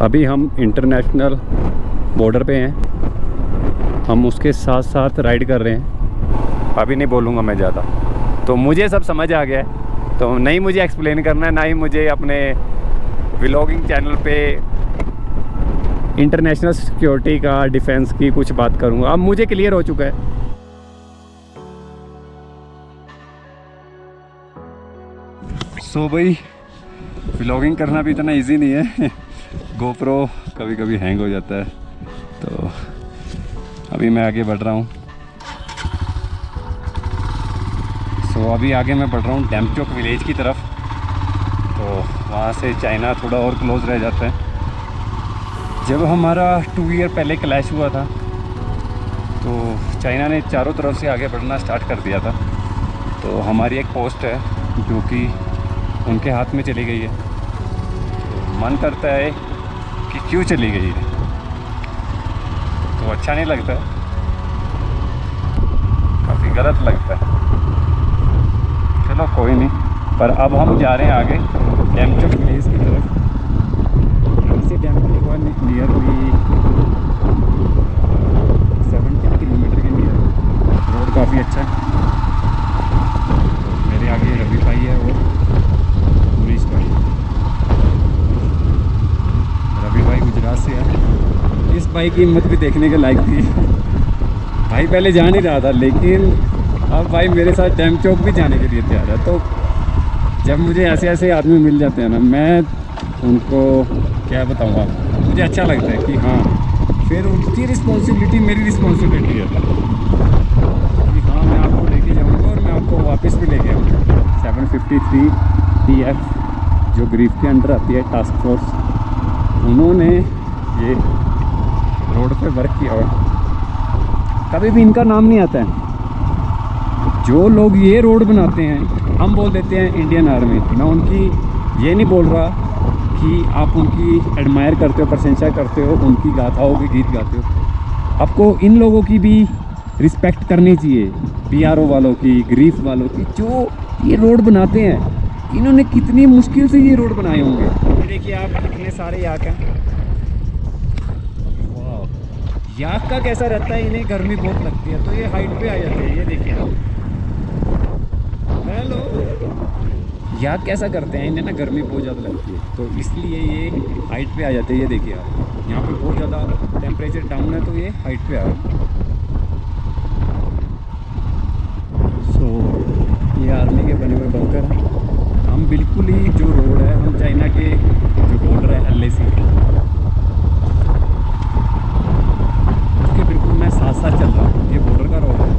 अभी हम international border पे हैं, हम उसके साथ साथ राइड कर रहे हैं। अभी नहीं बोलूँगा मैं ज़्यादा, तो मुझे सब समझ आ गया है, तो नहीं मुझे एक्सप्लेन करना है, ना ही मुझे अपने व्लॉगिंग चैनल पे इंटरनेशनल सिक्योरिटी का, डिफेंस की कुछ बात करूँगा। अब मुझे क्लियर हो चुका है। सो भाई, व्लॉगिंग करना भी इतना इजी नहीं है। गोप्रो कभी कभी हैंग हो जाता है, तो अभी मैं आगे बढ़ रहा हूँ। सो अभी आगे मैं बढ़ रहा हूँ डैमचोक विलेज की तरफ, तो वहाँ से चाइना थोड़ा और क्लोज रह जाता है। जब हमारा 2 ईयर पहले क्लैश हुआ था, तो चाइना ने चारों तरफ से आगे बढ़ना स्टार्ट कर दिया था। तो हमारी एक पोस्ट है जो कि उनके हाथ में चली गई है। तो मन करता है कि क्यों चली गई है, तो अच्छा नहीं लगता, काफ़ी गलत लगता है। चलो कोई नहीं, पर अब हम जा रहे हैं आगे डैमचोक विलेज की तरफ। यहाँ से डैमचोक नियर हुई 17 किलोमीटर के नियर। रोड काफ़ी अच्छा है। मेरे आगे रवि भाई है और मुनीश भाई। रवि भाई गुजरात से है। इस भाई की हिम्मत भी देखने के लायक थी। भाई पहले जा नहीं रहा था, लेकिन अब भाई मेरे साथ डैमचोक भी जाने के लिए तैयार है। तो जब मुझे ऐसे ऐसे आदमी मिल जाते हैं ना, मैं उनको क्या बताऊँ आपको, मुझे अच्छा लगता है कि हाँ, फिर उनकी रिस्पॉन्सिबिलिटी मेरी रिस्पॉन्सिबिलिटी है कि हाँ, मैं आपको लेके जाऊँगा और मैं आपको वापस भी लेके आऊँगा। 753 TF जो ग्रीफ के अंडर आती है टास्क फोर्स, उन्होंने ये रोड पे वर्क किया और कभी भी इनका नाम नहीं आता है। जो लोग ये रोड बनाते हैं, हम बोल देते हैं इंडियन आर्मी। मैं उनकी ये नहीं बोल रहा कि आप उनकी एडमायर करते हो, प्रशंसा करते हो, उनकी गाथाओं के गीत गाते हो। आपको इन लोगों की भी रिस्पेक्ट करनी चाहिए, PRO वालों की, ग्रीफ वालों की, जो ये रोड बनाते हैं। इन्होंने कितनी मुश्किल से ये रोड बनाए होंगे। ये देखिए आप, कितने सारे याक हैं। वाह, याक का कैसा रहता है, इन्हें गर्मी बहुत लगती है तो ये हाइट पे आ जाते हैं। ये देखिए आप, हेलो, याक कैसा करते हैं, इन्हें ना गर्मी बहुत ज़्यादा लगती है, तो इसलिए ये हाइट पे आ जाते हैं। ये देखिए आप, यहाँ पे बहुत ज़्यादा टेम्परेचर डाउन है, तो ये हाइट पे आ रहे हैं। सो ये आर्मी के बने हुए बंकर हैं। हम बिल्कुल ही जो रोड है, हम चाइना के जो बॉर्डर है LAC, उसके बिल्कुल मैं साथ साथ चल रहा हूँ। ये बॉर्डर का रोड है।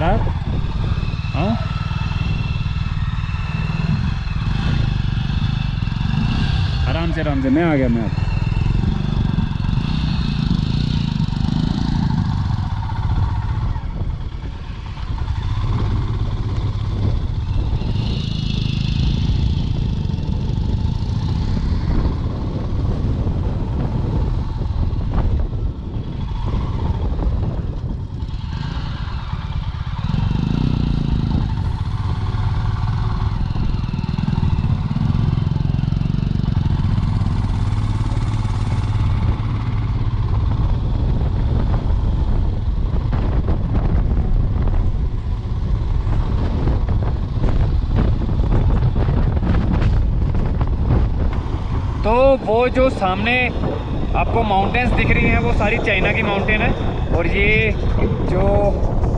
थार। हाँ आराम से मैं आ गया। मैं तो वो जो सामने आपको माउंटेन्स दिख रही हैं वो सारी चाइना की माउंटेन है, और ये जो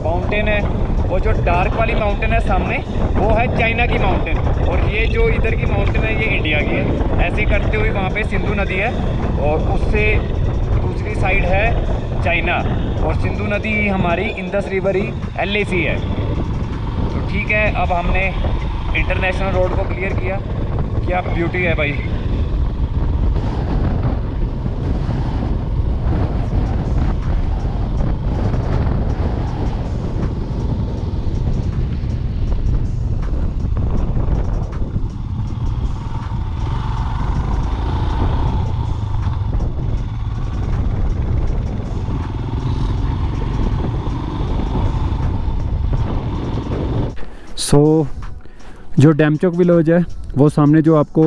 माउंटेन है वो जो डार्क वाली माउंटेन है सामने वो है चाइना की माउंटेन, और ये जो इधर की माउंटेन है ये इंडिया की है। ऐसे करते हुए वहाँ पे सिंधु नदी है और उससे दूसरी साइड है चाइना, और सिंधु नदी ही हमारी इंडस रिवर ही LAC है। तो ठीक है, अब हमने इंटरनेशनल रोड को क्लियर किया। क्या ब्यूटी है भाई। जो डेमचोक विलेज है वो सामने जो आपको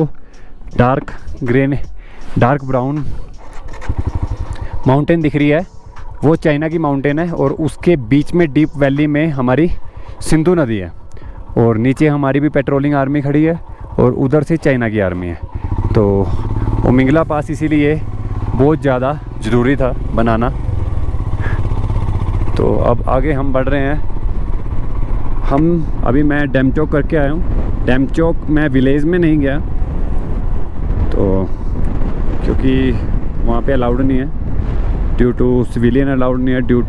डार्क ब्राउन माउंटेन दिख रही है वो चाइना की माउंटेन है, और उसके बीच में डीप वैली में हमारी सिंधु नदी है, और नीचे हमारी भी पेट्रोलिंग आर्मी खड़ी है और उधर से चाइना की आर्मी है। तो उमिंगला पास इसीलिए बहुत ज़्यादा ज़रूरी था बनाना। तो अब आगे हम बढ़ रहे हैं। अभी मैं डेमचोक करके आया हूँ। डेमचोक मैं विलेज में नहीं गया तो क्योंकि वहाँ पे अलाउड नहीं है, ड्यू टू सिविलियन अलाउड नहीं है, due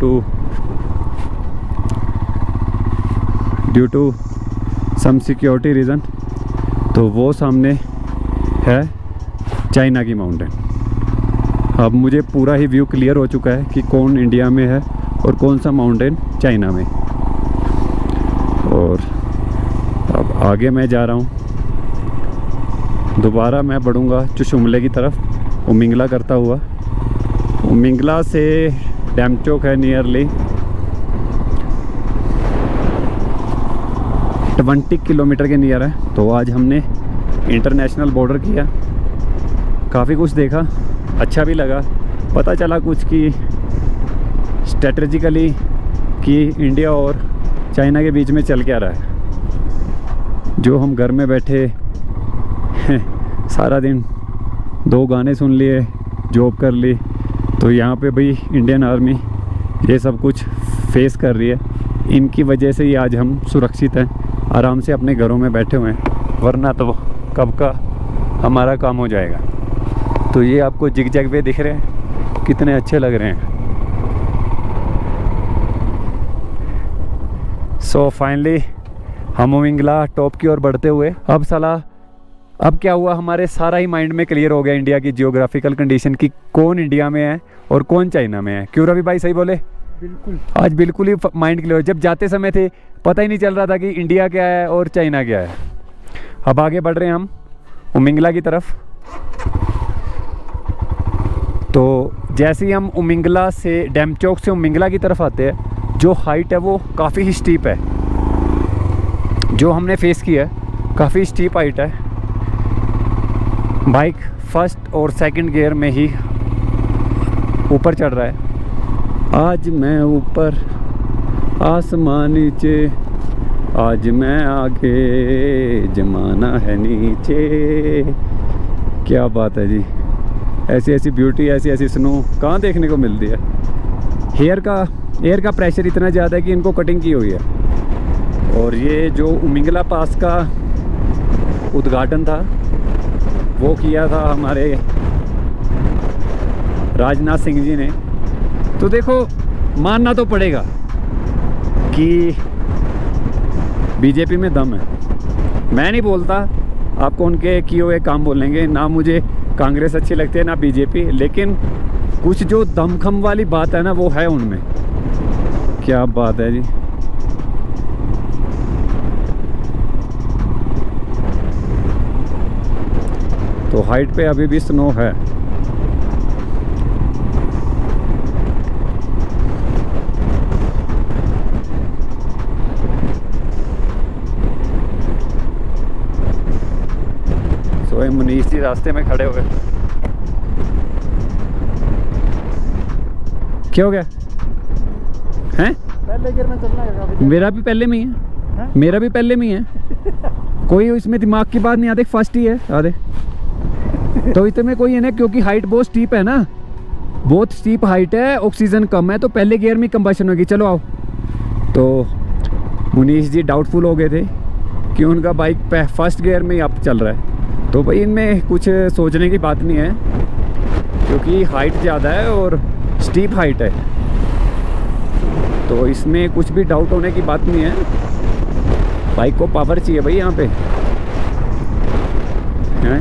to some security reason. तो वो सामने है चाइना की माउंटेन। अब मुझे पूरा ही व्यू क्लियर हो चुका है कि कौन इंडिया में है और कौन सा माउंटेन चाइना में। और अब आगे मैं जा रहा हूँ, दोबारा मैं बढ़ूँगा चुशुमले की तरफ उमिंगला करता हुआ। उमिंगला से डेमचोक है नियरली 20 किलोमीटर के नियर है। तो आज हमने इंटरनेशनल बॉर्डर किया, काफ़ी कुछ देखा, अच्छा भी लगा, पता चला कुछ कि स्ट्रेटजिकली कि इंडिया और चाइना के बीच में चल क्या रहा है। जो हम घर में बैठे सारा दिन 2 गाने सुन लिए, जॉब कर ली, तो यहाँ पे भाई इंडियन आर्मी ये सब कुछ फेस कर रही है। इनकी वजह से ही आज हम सुरक्षित हैं, आराम से अपने घरों में बैठे हुए हैं, वरना तो कब का हमारा काम हो जाएगा। तो ये आपको जिग जैग वे दिख रहे हैं, कितने अच्छे लग रहे हैं। सो फाइनली हम उमिंगला टॉप की ओर बढ़ते हुए अब क्या हुआ, हमारे सारा ही माइंड में क्लियर हो गया इंडिया की जियोग्राफिकल कंडीशन की, कौन इंडिया में है और कौन चाइना में है। क्यों रवि भाई, सही बोले? बिल्कुल, आज बिल्कुल ही माइंड क्लियर। जब जाते समय थे पता ही नहीं चल रहा था कि इंडिया क्या है और चाइना क्या है। अब आगे बढ़ रहे हैं हम उमिंगला की तरफ। तो जैसे ही हम उमिंगला से डेमचोक से उमिंगला की तरफ आते हैं, जो हाइट है वो काफ़ी ही स्टीप है। जो हमने फेस किया है काफ़ी स्टीप हाइट है। बाइक फर्स्ट और सेकंड गियर में ही ऊपर चढ़ रहा है। आज मैं ऊपर आसमान नीचे, आज मैं आगे जमाना है नीचे। क्या बात है जी, ऐसी ऐसी ब्यूटी, ऐसी ऐसी स्नो कहाँ देखने को मिलती है। एयर का प्रेशर इतना ज़्यादा है कि इनको कटिंग की हुई है। और ये जो उमिंगला पास का उद्घाटन था वो किया था हमारे राजनाथ सिंह जी ने। तो देखो, मानना तो पड़ेगा कि बीजेपी में दम है। मैं नहीं बोलता आपको उनके किए हुए काम बोलेंगे, ना मुझे कांग्रेस अच्छी लगती है ना बीजेपी, लेकिन कुछ जो दमखम वाली बात है ना वो है उनमें। क्या बात है जी। तो हाइट पे अभी भी स्नो है। तो मनीष जी रास्ते में खड़े हुए। क्या हो गया हैं? पहले गियर में चलना है। मेरा भी पहले में ही है, मेरा भी पहले में ही है। कोई इसमें दिमाग की बात नहीं आती, फर्स्ट ही है आधे। तो इसमें कोई है ना, क्योंकि हाइट बहुत स्टीप है ना, बहुत स्टीप हाइट है, ऑक्सीजन कम है, तो पहले गियर में कंबशन होगी। चलो आओ। तो मुनीष जी डाउटफुल हो गए थे कि उनका बाइक फर्स्ट गियर में ही अप चल रहा है। तो भाई इनमें कुछ सोचने की बात नहीं है, क्योंकि हाइट ज़्यादा है और स्टीप हाइट है, तो इसमें कुछ भी डाउट होने की बात नहीं है। बाइक को पावर चाहिए भाई यहाँ पे हैं।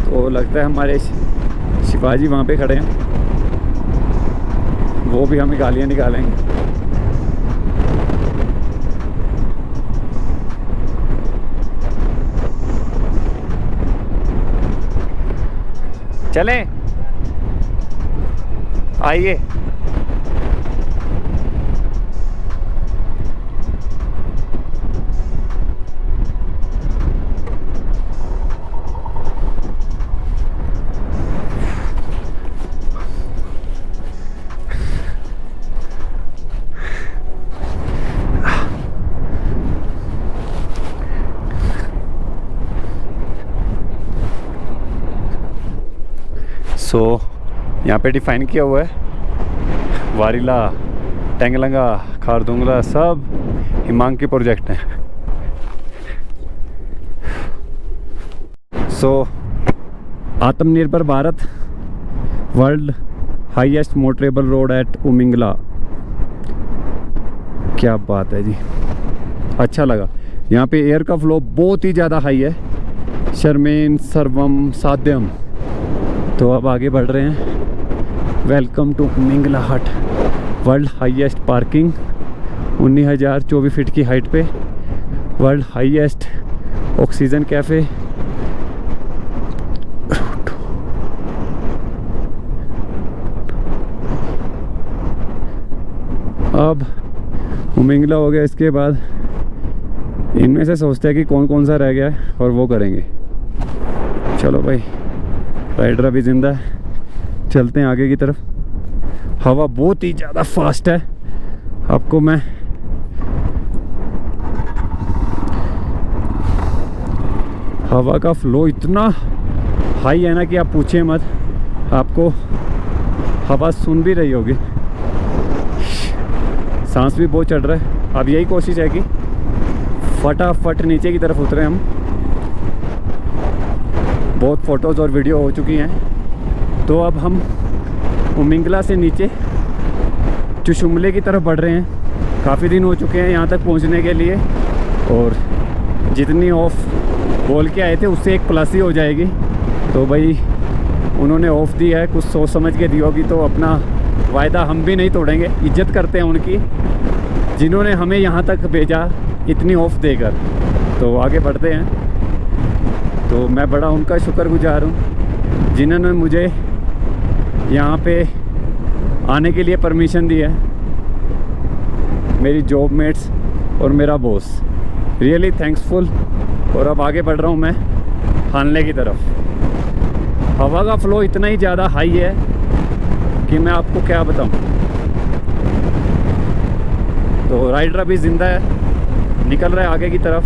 तो लगता है हमारे शिवाजी वहाँ पे खड़े हैं, वो भी हमें गालियाँ निकालेंगे। चलें, आइए। सो यहाँ पे डिफाइन किया हुआ है वारीला, टेंगलंगा, खारदुंगला सब हिमांग के प्रोजेक्ट हैं। So Atmanirbhar Bharat, world highest motorable road at Umlingla. क्या बात है जी, अच्छा लगा। यहाँ पे एयर का फ्लो बहुत ही ज़्यादा हाई है, शर्मेन सर्वम साध्यम। तो अब आगे बढ़ रहे हैं। वेलकम टू उमिंगला हट, वर्ल्ड हाईएस्ट पार्किंग, 19,024 फीट की हाइट पे, वर्ल्ड हाईएस्ट ऑक्सीजन कैफ़े। अब उमिंगला हो गया, इसके बाद इनमें से सोचते हैं कि कौन कौन सा रह गया है और वो करेंगे। चलो भाई, राइडर अभी जिंदा है, चलते हैं आगे की तरफ। हवा बहुत ही ज़्यादा फास्ट है, आपको मैं हवा का फ्लो इतना हाई है ना कि आप पूछिए मत, आपको हवा सुन भी रही होगी। सांस भी बहुत चढ़ रहा है। अब यही कोशिश है कि फटाफट नीचे की तरफ उतरे हम। बहुत फ़ोटोज़ और वीडियो हो चुकी हैं, तो अब हम उमिंगला से नीचे चुशुमले की तरफ बढ़ रहे हैं। काफ़ी दिन हो चुके हैं यहाँ तक पहुँचने के लिए, और जितनी ऑफ बोल के आए थे उससे एक प्लस ही हो जाएगी। तो भाई उन्होंने ऑफ दी है, कुछ सोच समझ के दी होगी, तो अपना वायदा हम भी नहीं तोड़ेंगे। इज्जत करते हैं उनकी, जिन्होंने हमें यहाँ तक भेजा इतनी ऑफ देकर। तो आगे बढ़ते हैं। तो मैं बड़ा उनका शुक्रगुजार हूँ जिन्होंने मुझे यहाँ पे आने के लिए परमिशन दी है, मेरी जॉब मेट्स और मेरा बॉस, रियली थैंक्सफुल। और अब आगे बढ़ रहा हूँ मैं हानले की तरफ। हवा का फ्लो इतना ही ज़्यादा हाई है कि मैं आपको क्या बताऊँ। तो राइडर अभी ज़िंदा है, निकल रहा है आगे की तरफ।